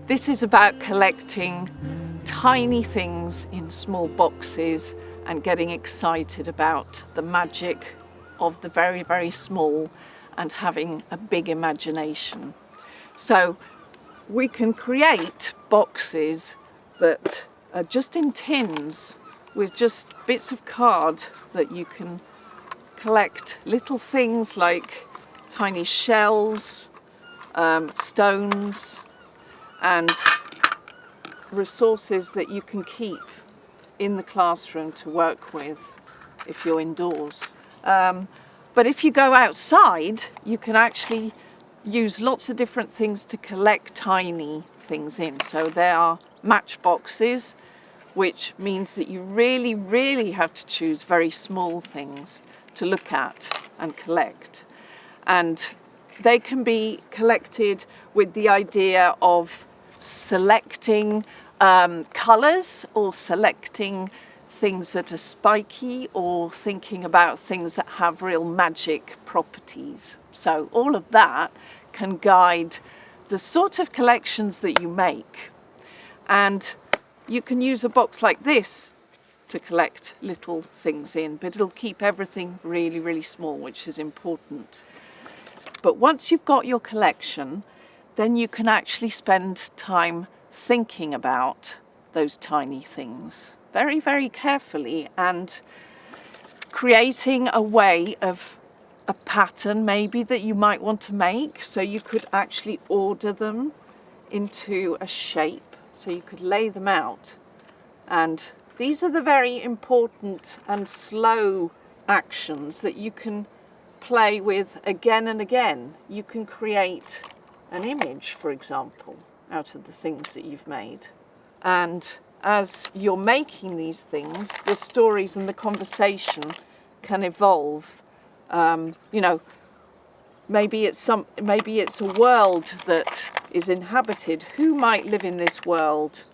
This is about collecting tiny things in small boxes and getting excited about the magic of the very, very small and having a big imagination. So we can create boxes that are just in tins with just bits of card that you can collect little things like tiny shells, stones, and resources that you can keep in the classroom to work with if you're indoors. But if you go outside, you can actually use lots of different things to collect tiny things in. So there are matchboxes, which means that you really, really have to choose very small things to look at and collect. And they can be collected with the idea of selecting colours or selecting things that are spiky or thinking about things that have real magic properties. So all of that can guide the sort of collections that you make. And you can use a box like this to collect little things in, but it'll keep everything really, really small, which is important. But once you've got your collection, then you can actually spend time thinking about those tiny things very, very carefully and creating a way of a pattern maybe that you might want to make. So you could actually order them into a shape, so you could lay them out. And these are the very important and slow actions that you can play with again and again. You can create an image, for example, out of the things that you've made. And as you're making these things, the stories and the conversation can evolve. Maybe it's a world that is inhabited. Who might live in this world?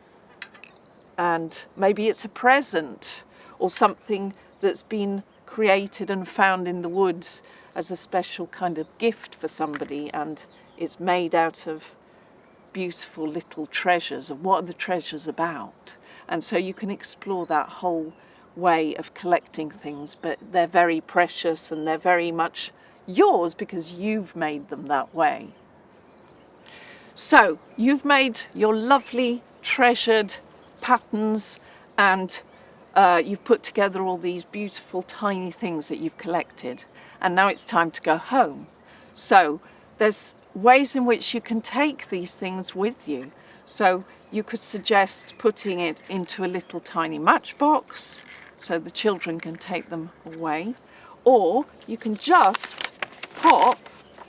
And maybe it's a present or something that's been created and found in the woods as a special kind of gift for somebody, and it's made out of beautiful little treasures. And what are the treasures about? And so you can explore that whole way of collecting things, but they're very precious and they're very much yours because you've made them that way. So you've made your lovely treasured patterns, and you've put together all these beautiful tiny things that you've collected, and now it's time to go home. So there's ways in which you can take these things with you. So you could suggest putting it into a little tiny matchbox so the children can take them away, or you can just pop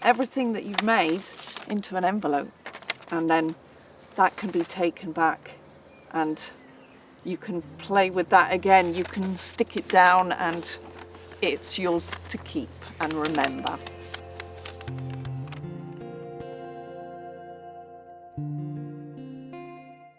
everything that you've made into an envelope, and then that can be taken back and you can play with that again. You can stick it down and it's yours to keep and remember.